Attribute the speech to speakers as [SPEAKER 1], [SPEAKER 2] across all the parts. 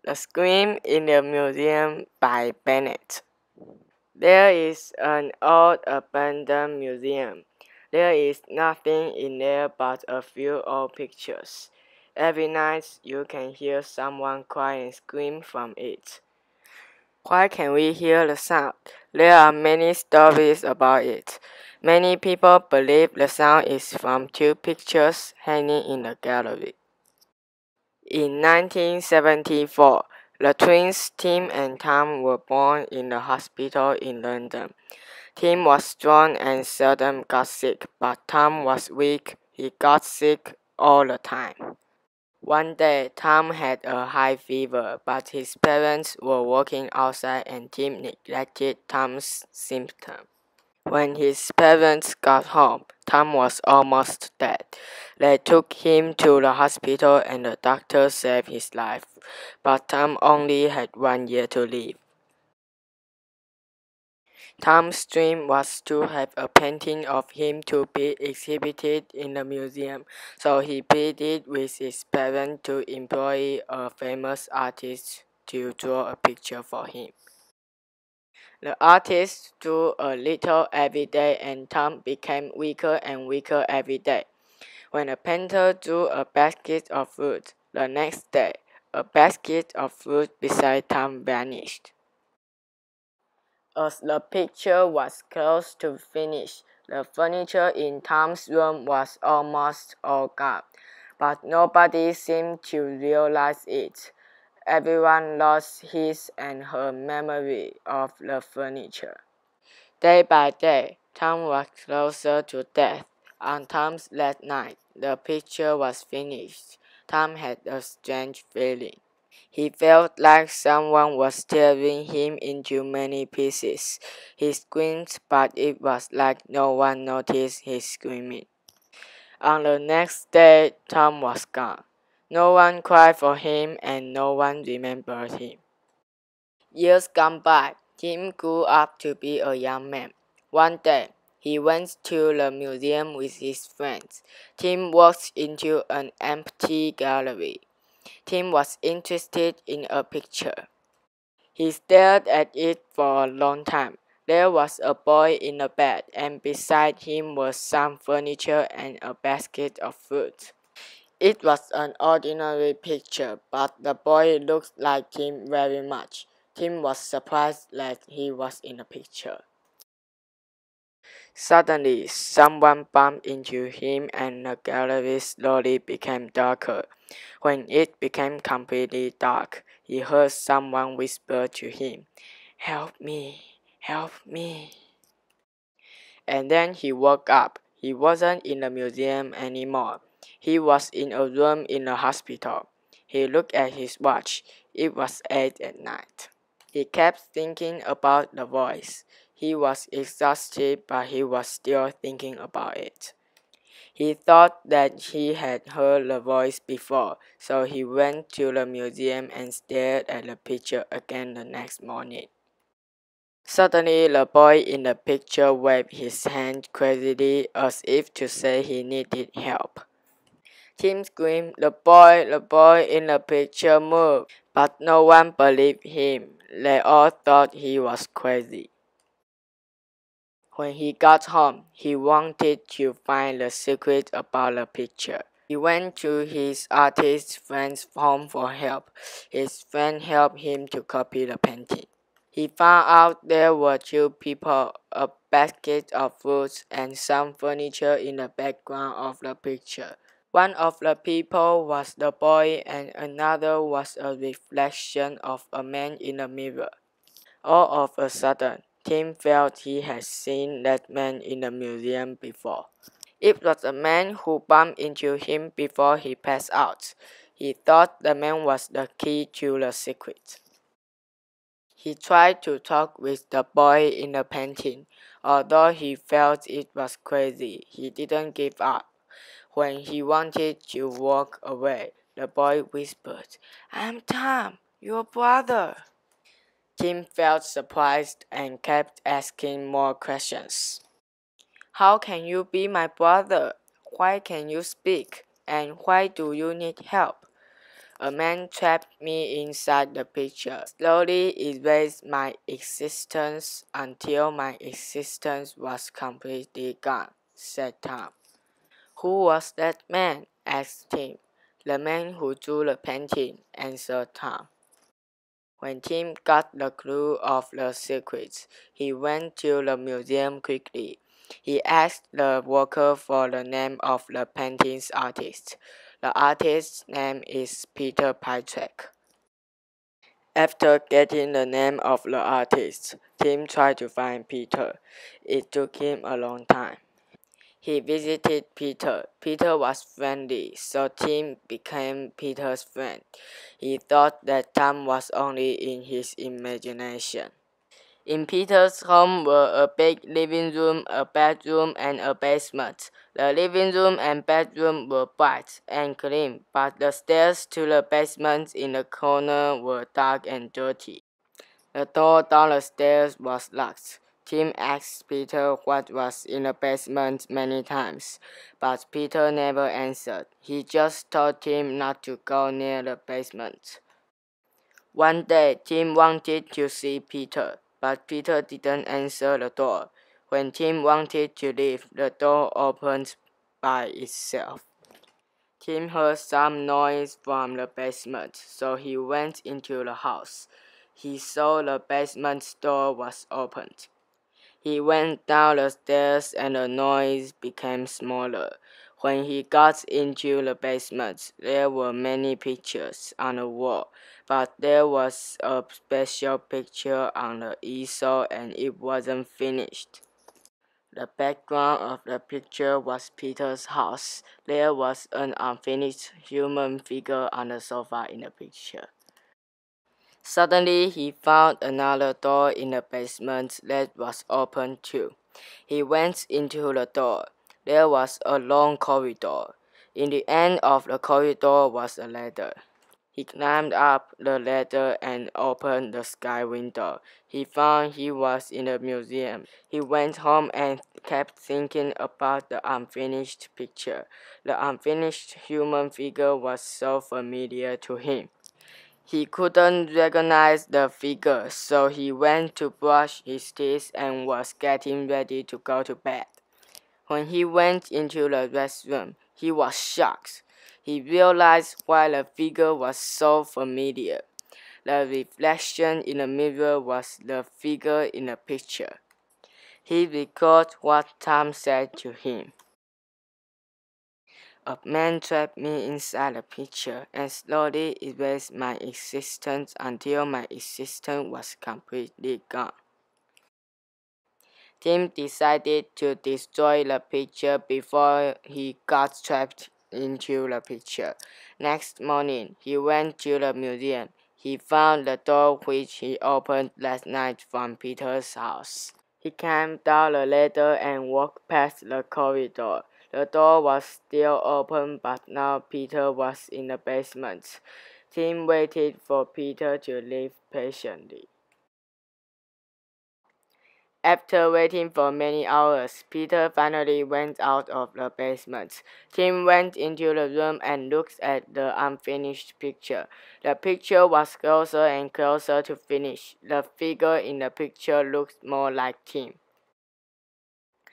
[SPEAKER 1] The Scream in the Museum by Bennett. There is an old abandoned museum. There is nothing in there but a few old pictures. Every night you can hear someone cry and scream from it. Why can we hear the sound? There are many stories about it. Many people believe the sound is from two pictures hanging in the gallery. In 1974, the twins Tim and Tom were born in the hospital in London. Tim was strong and seldom got sick, but Tom was weak. He got sick all the time. One day, Tom had a high fever, but his parents were working outside and Tim neglected Tom's symptoms. When his parents got home, Tom was almost dead. They took him to the hospital and the doctor saved his life, but Tom only had 1 year to live. Tom's dream was to have a painting of him to be exhibited in the museum, so he pleaded with his parents to employ a famous artist to draw a picture for him. The artist drew a little every day and Tom became weaker and weaker every day. When a painter drew a basket of fruit, the next day, a basket of fruit beside Tom vanished. As the picture was close to finish, the furniture in Tom's room was almost all gone, but nobody seemed to realize it. Everyone lost his and her memory of the furniture. Day by day, Tom was closer to death. On Tom's last night, the picture was finished. Tom had a strange feeling. He felt like someone was tearing him into many pieces. He screamed, but it was like no one noticed his screaming. On the next day, Tom was gone. No one cried for him and no one remembered him. Years gone by. Tim grew up to be a young man. One day, he went to the museum with his friends. Tim walked into an empty gallery. Tim was interested in a picture. He stared at it for a long time. There was a boy in a bed, and beside him was some furniture and a basket of fruit. It was an ordinary picture, but the boy looked like Tim very much. Tim was surprised that he was in the picture. Suddenly, someone bumped into him and the gallery slowly became darker. When it became completely dark, he heard someone whisper to him, "Help me, help me." And then he woke up. He wasn't in the museum anymore. He was in a room in a hospital. He looked at his watch. It was 8 at night. He kept thinking about the voice. He was exhausted, but he was still thinking about it. He thought that he had heard the voice before, so he went to the museum and stared at the picture again the next morning. Suddenly, the boy in the picture waved his hand crazily as if to say he needed help. Tim screamed, the boy in the picture moved, but no one believed him. They all thought he was crazy. When he got home, he wanted to find the secret about the picture. He went to his artist friend's home for help. His friend helped him to copy the painting. He found out there were two people, a basket of fruits, and some furniture in the background of the picture. One of the people was the boy and another was a reflection of a man in a mirror. All of a sudden, Tim felt he had seen that man in the museum before. It was a man who bumped into him before he passed out. He thought the man was the key to the secret. He tried to talk with the boy in the painting. Although he felt it was crazy, he didn't give up. When he wanted to walk away, the boy whispered, "I'm Tom, your brother." Tim felt surprised and kept asking more questions. "How can you be my brother? Why can you speak? And why do you need help?" A man trapped me inside the picture, slowly erased my existence until my existence was completely gone, said Tom. Who was that man? Asked Tim. The man who drew the painting, answered Tom. When Tim got the clue of the secrets, he went to the museum quickly. He asked the worker for the name of the painting's artist. The artist's name is Peter Patrick. After getting the name of the artist, Tim tried to find Peter. It took him a long time. He visited Peter. Peter was friendly, so Tim became Peter's friend. He thought that Tom was only in his imagination. In Peter's home were a big living room, a bedroom, and a basement. The living room and bedroom were bright and clean, but the stairs to the basement in the corner were dark and dirty. The door down the stairs was locked. Tim asked Peter what was in the basement many times, but Peter never answered. He just told Tim not to go near the basement. One day, Tim wanted to see Peter, but Peter didn't answer the door. When Tim wanted to leave, the door opened by itself. Tim heard some noise from the basement, so he went into the house. He saw the basement door was opened. He went down the stairs and the noise became smaller. When he got into the basement, there were many pictures on the wall, but there was a special picture on the easel and it wasn't finished. The background of the picture was Peter's house. There was an unfinished human figure on the sofa in the picture. Suddenly, he found another door in the basement that was open too. He went into the door. There was a long corridor. In the end of the corridor was a ladder. He climbed up the ladder and opened the sky window. He found he was in a museum. He went home and kept thinking about the unfinished picture. The unfinished human figure was so familiar to him. He couldn't recognize the figure, so he went to brush his teeth and was getting ready to go to bed. When he went into the restroom, he was shocked. He realized why the figure was so familiar. The reflection in the mirror was the figure in the picture. He recalled what Tom said to him. A man trapped me inside a picture and slowly erased my existence until my existence was completely gone. Tim decided to destroy the picture before he got trapped into the picture. Next morning, he went to the museum. He found the door which he opened last night from Peter's house. He climbed down the ladder and walked past the corridor. The door was still open, but now Peter was in the basement. Tim waited for Peter to leave patiently. After waiting for many hours, Peter finally went out of the basement. Tim went into the room and looked at the unfinished picture. The picture was closer and closer to finish. The figure in the picture looked more like Tim.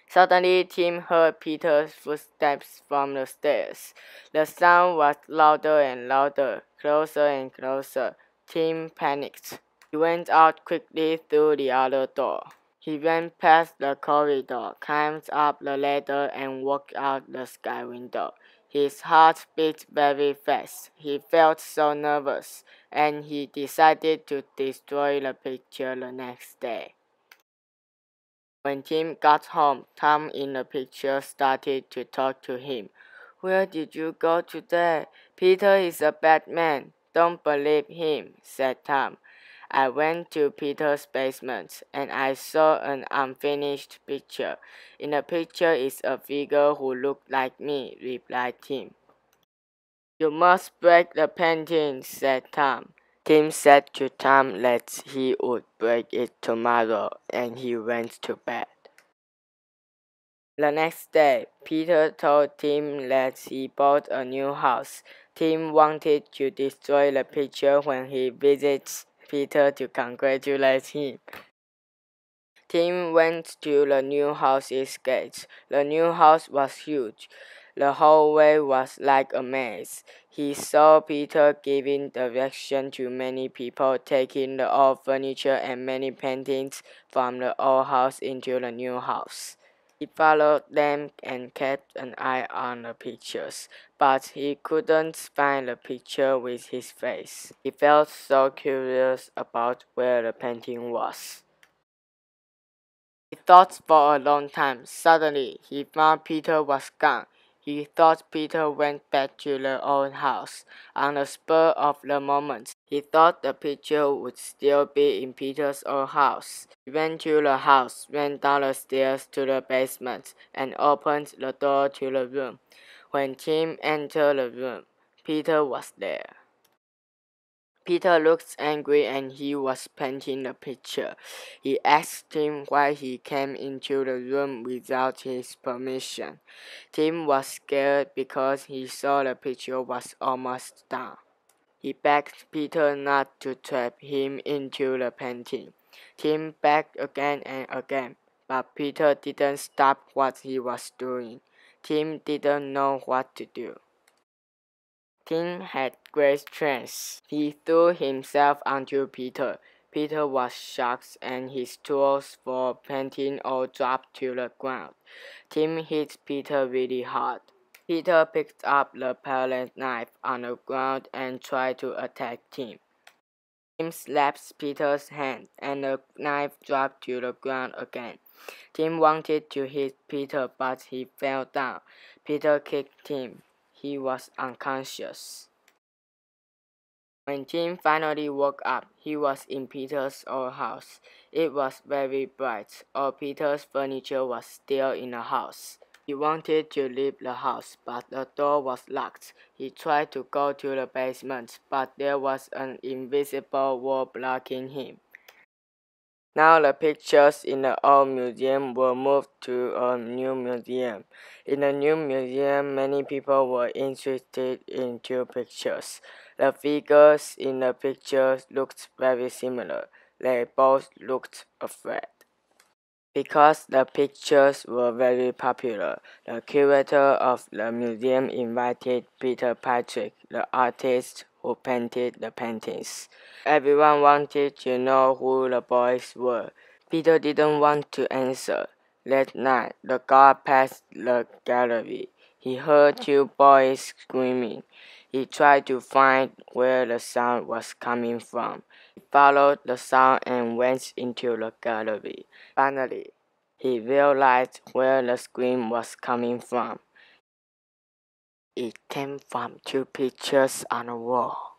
[SPEAKER 1] Suddenly, Tim heard Peter's footsteps from the stairs. The sound was louder and louder, closer and closer. Tim panicked. He went out quickly through the other door. He went past the corridor, climbed up the ladder, and walked out the sky window. His heart beat very fast. He felt so nervous, and he decided to destroy the picture the next day. When Tim got home, Tom in the picture started to talk to him. "Where did you go today? Peter is a bad man. Don't believe him," said Tom. "I went to Peter's basement, and I saw an unfinished picture. In the picture is a figure who looked like me," replied Tim. "You must break the painting," said Tom. Tim said to Tom that he would break it tomorrow, and he went to bed. The next day, Peter told Tim that he bought a new house. Tim wanted to destroy the picture when he visits Peter to congratulate him. Tim went to the new house's gates. The new house was huge. The hallway was like a maze. He saw Peter giving direction to many people, taking the old furniture and many paintings from the old house into the new house. He followed them and kept an eye on the pictures, but he couldn't find the picture with his face. He felt so curious about where the painting was. He thought for a long time. Suddenly, he found Peter was gone. He thought Peter went back to the old house. On the spur of the moment, he thought the picture would still be in Peter's old house. He went to the house, went down the stairs to the basement, and opened the door to the room. When Tim entered the room, Peter was there. Peter looked angry and he was painting the picture. He asked Tim why he came into the room without his permission. Tim was scared because he saw the picture was almost done. He begged Peter not to trap him into the painting. Tim begged again and again, but Peter didn't stop what he was doing. Tim didn't know what to do. Tim had great strength. He threw himself onto Peter. Peter was shocked and his tools for painting all dropped to the ground. Tim hit Peter really hard. Peter picked up the palette knife on the ground and tried to attack Tim. Tim slapped Peter's hand and the knife dropped to the ground again. Tim wanted to hit Peter but he fell down. Peter kicked Tim. He was unconscious. When Tim finally woke up, he was in Peter's old house. It was very bright. All Peter's furniture was still in the house. He wanted to leave the house, but the door was locked. He tried to go to the basement, but there was an invisible wall blocking him. Now the pictures in the old museum were moved to a new museum. In the new museum, many people were interested in two pictures. The figures in the pictures looked very similar. They both looked afraid. Because the pictures were very popular, the curator of the museum invited Peter Patrick, the artist who painted the paintings. Everyone wanted to know who the boys were. Peter didn't want to answer. That night, the guard passed the gallery. He heard two boys screaming. He tried to find where the sound was coming from. He followed the sound and went into the gallery. Finally, he realized where the scream was coming from. It came from two pictures on the wall.